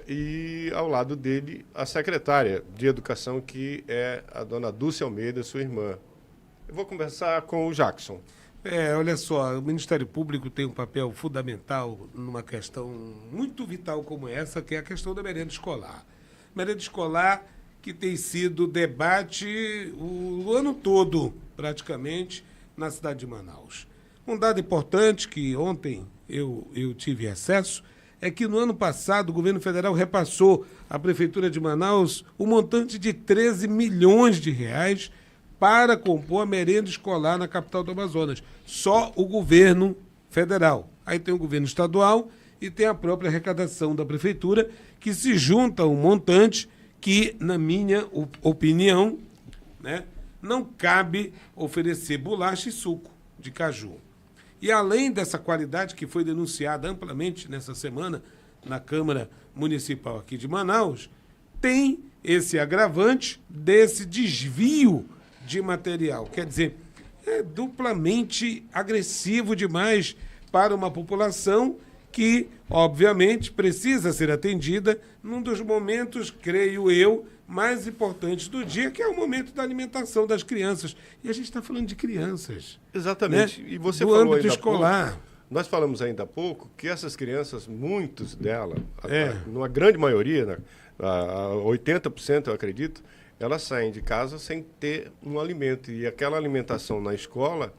e ao lado dele a secretária de Educação, que é a dona Dulce Almeida, sua irmã. Eu vou conversar com o Jackson. Olha só, o Ministério Público tem um papel fundamental numa questão muito vital como essa, que é a questão da merenda escolar. Merenda escolar que tem sido debate o ano todo, praticamente, na cidade de Manaus. Um dado importante que ontem eu tive acesso é que no ano passado o governo federal repassou à Prefeitura de Manaus um montante de 13 milhões de reais para compor a merenda escolar na capital do Amazonas. Só o governo federal. Aí tem o governo estadual e tem a própria arrecadação da prefeitura, que se junta a um montante que, na minha opinião, né, não cabe oferecer bolacha e suco de caju. E além dessa qualidade que foi denunciada amplamente nessa semana na Câmara Municipal aqui de Manaus, tem esse agravante desse desvio de material. Quer dizer, é duplamente agressivo demais para uma população que, obviamente, precisa ser atendida num dos momentos, creio eu, mais importantes do dia, que é o momento da alimentação das crianças. E a gente está falando de crianças. Exatamente. Né? E você do falou âmbito ainda escolar. Há pouco, nós falamos ainda há pouco que essas crianças, muitos delas, numa grande maioria, né, 80% eu acredito, elas saem de casa sem ter um alimento. E aquela alimentação na escola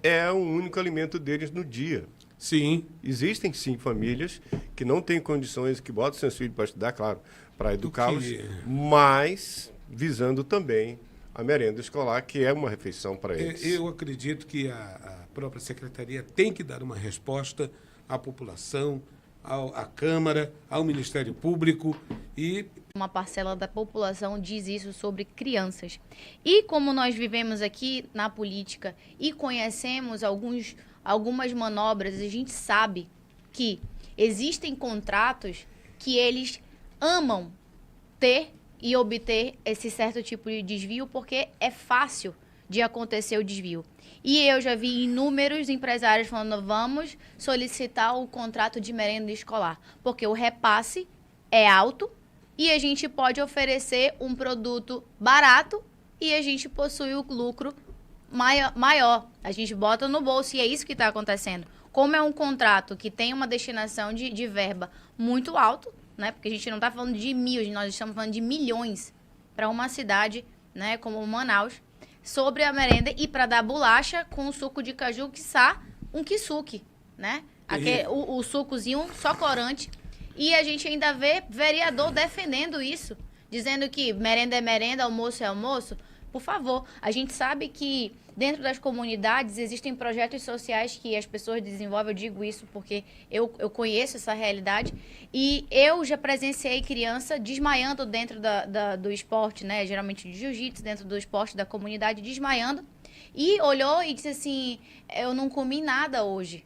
é o único alimento deles no dia. Sim. Existem, sim, famílias que não têm condições, que botam seus filhos para estudar, claro, para educá-los, mas visando também a merenda escolar, que é uma refeição para eles. Eu acredito que a própria Secretaria tem que dar uma resposta à população, à Câmara, ao Ministério Público e... Uma parcela da população diz isso sobre crianças. E como nós vivemos aqui na política e conhecemos algumas manobras, a gente sabe que existem contratos que eles amam ter e obter esse certo tipo de desvio porque é fácil de acontecer o desvio. E eu já vi inúmeros empresários falando, vamos solicitar o contrato de merenda escolar, porque o repasse é alto e a gente pode oferecer um produto barato e a gente possui o lucro maior. A gente bota no bolso e é isso que está acontecendo. Como é um contrato que tem uma destinação de verba muito alto, né? Porque a gente não está falando de mil, nós estamos falando de milhões para uma cidade, né, como Manaus, sobre a merenda e para dar bolacha com suco de caju, quiçá um kisuke, né? O sucozinho só corante. E a gente ainda vê vereador defendendo isso, dizendo que merenda é merenda, almoço é almoço. Por favor, a gente sabe que dentro das comunidades existem projetos sociais que as pessoas desenvolvem, eu digo isso porque eu conheço essa realidade, e eu já presenciei criança desmaiando dentro do esporte, né? Geralmente de jiu-jitsu, dentro do esporte da comunidade, desmaiando, e olhou e disse assim, eu não comi nada hoje.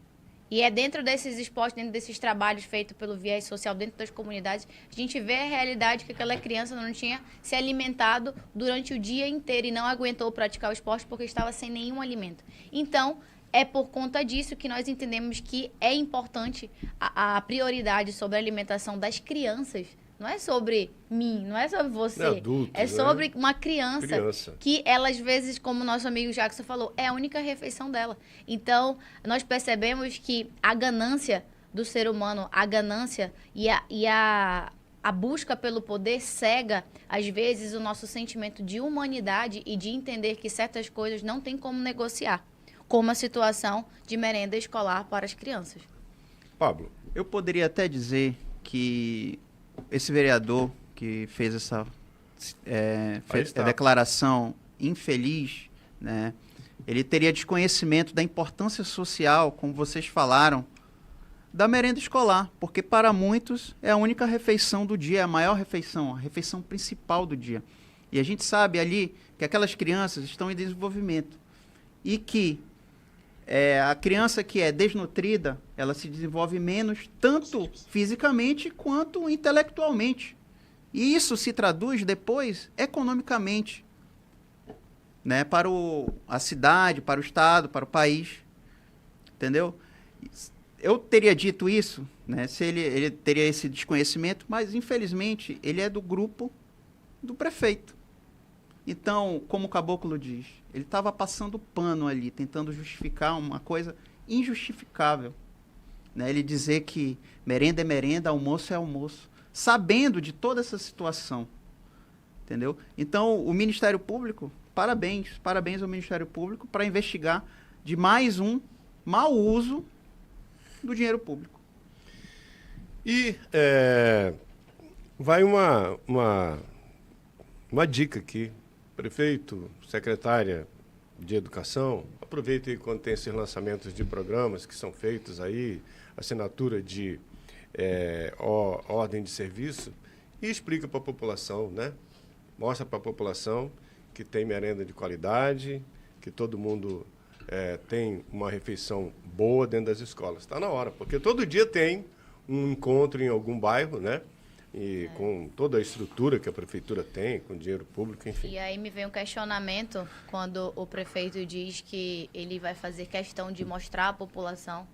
E é dentro desses esportes, dentro desses trabalhos feitos pelo viés social, dentro das comunidades, a gente vê a realidade que aquela criança não tinha se alimentado durante o dia inteiro e não aguentou praticar o esporte porque estava sem nenhum alimento. Então, é por conta disso que nós entendemos que é importante a prioridade sobre a alimentação das crianças. Não é sobre mim, não é sobre você. É sobre uma criança que ela, às vezes, como nosso amigo Jackson falou, é a única refeição dela. Então, nós percebemos que a ganância do ser humano, a ganância e a busca pelo poder cega, às vezes, o nosso sentimento de humanidade e de entender que certas coisas não tem como negociar, como a situação de merenda escolar para as crianças. Pablo. Eu poderia até dizer que esse vereador que fez essa declaração infeliz, né, ele teria desconhecimento da importância social, como vocês falaram, da merenda escolar, porque para muitos é a única refeição do dia, é a maior refeição, a refeição principal do dia. E a gente sabe ali que aquelas crianças estão em desenvolvimento e que a criança que é desnutrida, ela se desenvolve menos, tanto fisicamente quanto intelectualmente. E isso se traduz depois economicamente, né, para a cidade, para o estado, para o país. Entendeu? Eu teria dito isso, né, se ele teria esse desconhecimento, mas infelizmente ele é do grupo do prefeito. Então, como o Caboclo diz, ele estava passando pano ali, tentando justificar uma coisa injustificável. Né? Ele dizer que merenda é merenda, almoço é almoço, sabendo de toda essa situação. Entendeu? Então, o Ministério Público, parabéns ao Ministério Público para investigar de mais um mau uso do dinheiro público. E vai uma dica aqui. Prefeito, secretária de Educação, aproveita aí quando tem esses lançamentos de programas que são feitos aí, assinatura de ordem de serviço, e explica para a população, né? Mostra para a população que tem merenda de qualidade, que todo mundo tem uma refeição boa dentro das escolas. Está na hora, porque todo dia tem um encontro em algum bairro, né? E com toda a estrutura que a prefeitura tem, com dinheiro público, enfim. E aí me vem um questionamento quando o prefeito diz que ele vai fazer questão de mostrar à população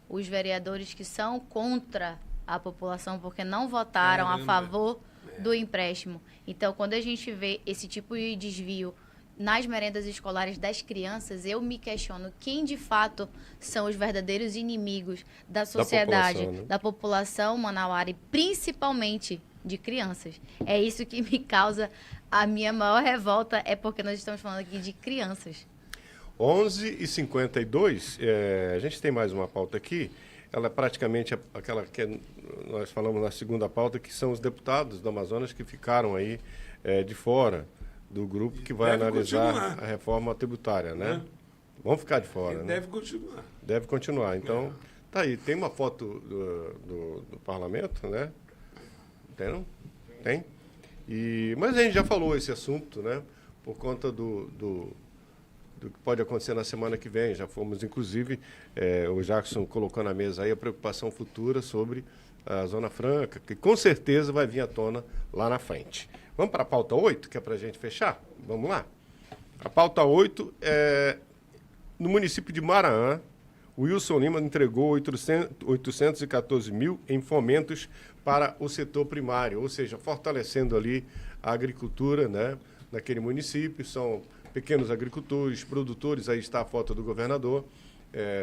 os vereadores que são contra a população porque não votaram a favor do empréstimo. Então, quando a gente vê esse tipo de desvio nas merendas escolares das crianças, eu me questiono quem de fato são os verdadeiros inimigos da sociedade, da população manauara e principalmente de crianças. É isso que me causa a minha maior revolta, é porque nós estamos falando aqui de crianças. 11h52, a gente tem mais uma pauta aqui, ela é praticamente aquela que nós falamos na segunda pauta, que são os deputados do Amazonas que ficaram aí de fora do grupo que vai analisar a reforma tributária, né? Vão ficar de fora, né? Deve continuar. Deve continuar. Então, tá aí. Tem uma foto do parlamento, né? Tem, não? Tem? Mas a gente já falou esse assunto, né? Por conta do que pode acontecer na semana que vem. Já fomos, inclusive, o Jackson colocou na mesa aí a preocupação futura sobre a Zona Franca, que com certeza vai vir à tona lá na frente. Vamos para a pauta 8, que é para a gente fechar? Vamos lá? A pauta 8 é... No município de Maraã, o Wilson Lima entregou 814 mil em fomentos para o setor primário, ou seja, fortalecendo ali a agricultura, né, naquele município. São pequenos agricultores, produtores, aí está a foto do governador.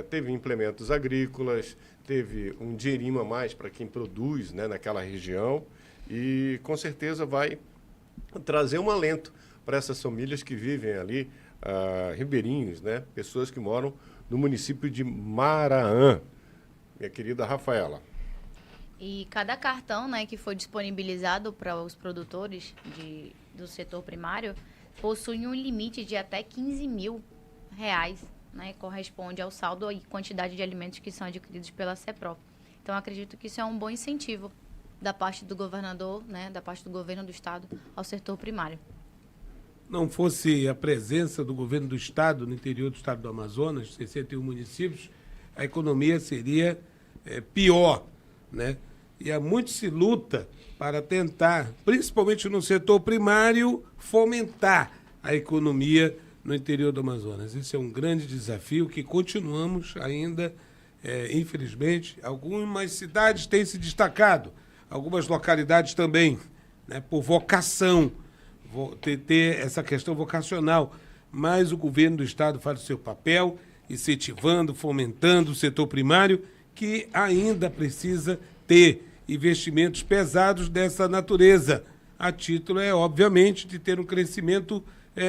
Teve implementos agrícolas, teve um dinheirinho a mais para quem produz, né, naquela região e com certeza vai trazer um alento para essas famílias que vivem ali, ribeirinhos, né? Pessoas que moram no município de Maraã. Minha querida Rafaela. E cada cartão, né, que foi disponibilizado para os produtores do setor primário possui um limite de até 15 mil reais, né? Corresponde ao saldo e quantidade de alimentos que são adquiridos pela CEPRO. Então, acredito que isso é um bom incentivo da parte do governador, né, da parte do governo do estado ao setor primário. Não fosse a presença do governo do estado no interior do estado do Amazonas, 61 municípios, a economia seria pior, né? E muito se luta para tentar, principalmente no setor primário, fomentar a economia no interior do Amazonas. Esse é um grande desafio que continuamos ainda, infelizmente. Algumas cidades têm se destacado, algumas localidades também, né, por vocação, ter essa questão vocacional, mas o governo do estado faz o seu papel, incentivando, fomentando o setor primário, que ainda precisa ter investimentos pesados dessa natureza. A título obviamente, de ter um crescimento,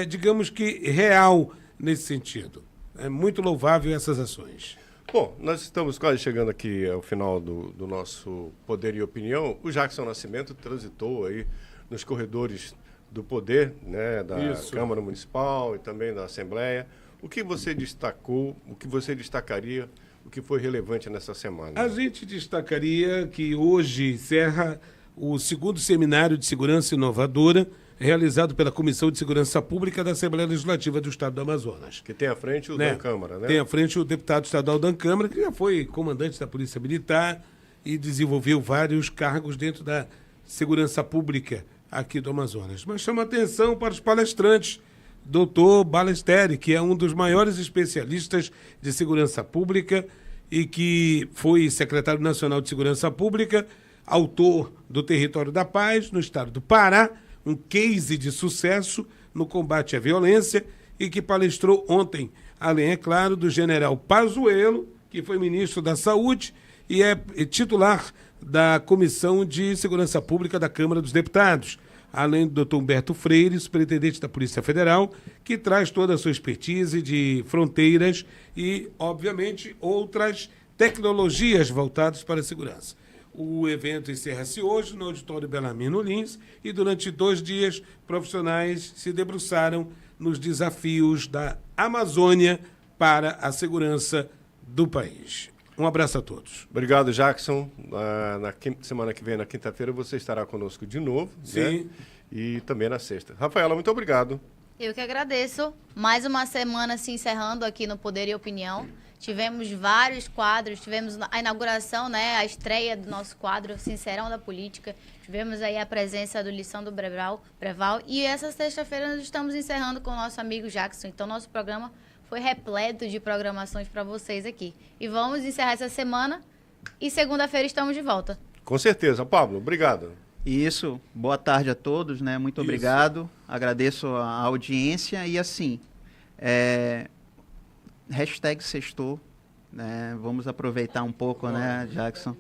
digamos que real nesse sentido. É muito louvável essas ações. Bom, nós estamos quase chegando aqui ao final do nosso Poder e Opinião. O Jackson Nascimento transitou aí nos corredores do poder, né, da Câmara Municipal e também da Assembleia. O que você destacou, o que você destacaria, o que foi relevante nessa semana? A gente destacaria que hoje encerra o 2º Seminário de Segurança Inovadora, realizado pela Comissão de Segurança Pública da Assembleia Legislativa do Estado do Amazonas. Que tem à frente o Dan Câmara, né? Tem à frente o deputado estadual Dan Câmara, que já foi comandante da Polícia Militar e desenvolveu vários cargos dentro da segurança pública aqui do Amazonas. Mas chama atenção para os palestrantes, doutor Balesteri, que é um dos maiores especialistas de segurança pública e que foi secretário nacional de Segurança Pública, autor do Território da Paz, no estado do Pará, um case de sucesso no combate à violência e que palestrou ontem, além, é claro, do general Pazuello, que foi ministro da Saúde e é titular da Comissão de Segurança Pública da Câmara dos Deputados, além do Dr. Humberto Freire, superintendente da Polícia Federal, que traz toda a sua expertise de fronteiras e, obviamente, outras tecnologias voltadas para a segurança. O evento encerra-se hoje no Auditório Bellarmino Lins e durante 2 dias profissionais se debruçaram nos desafios da Amazônia para a segurança do país. Um abraço a todos. Obrigado, Jackson. Na semana que vem, na quinta-feira, você estará conosco de novo. Sim. Né? E também na sexta. Rafaela, muito obrigado. Eu que agradeço. Mais uma semana se encerrando aqui no Poder e Opinião. Tivemos vários quadros, tivemos a inauguração, né, a estreia do nosso quadro Sincerão da Política. Tivemos aí a presença do Lição do Breval. E essa sexta-feira nós estamos encerrando com o nosso amigo Jackson. Então, nosso programa foi repleto de programações para vocês aqui. E vamos encerrar essa semana e segunda-feira estamos de volta. Com certeza. Pablo, obrigado. Isso. Boa tarde a todos, né? Muito obrigado. Agradeço a audiência e assim, hashtag sextou, né? Vamos aproveitar um pouco, né, Jackson?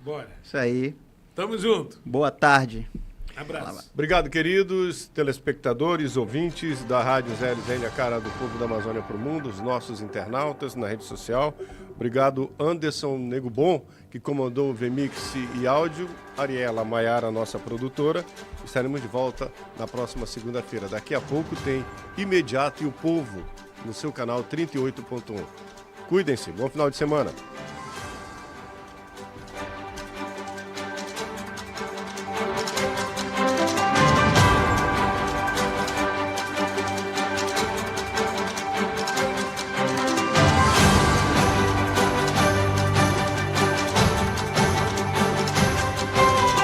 Bora. Isso aí. Tamo junto. Boa tarde. Abraço. Obrigado, queridos telespectadores, ouvintes da Rádio ZLZN, a cara do povo da Amazônia para o mundo, os nossos internautas na rede social. Obrigado, Anderson Nego Bom, que comandou o VMix e áudio. Ariela Maiara, nossa produtora. Estaremos de volta na próxima segunda-feira. Daqui a pouco tem Imediato e o Povo no seu canal 38.1. Cuidem-se. Bom final de semana.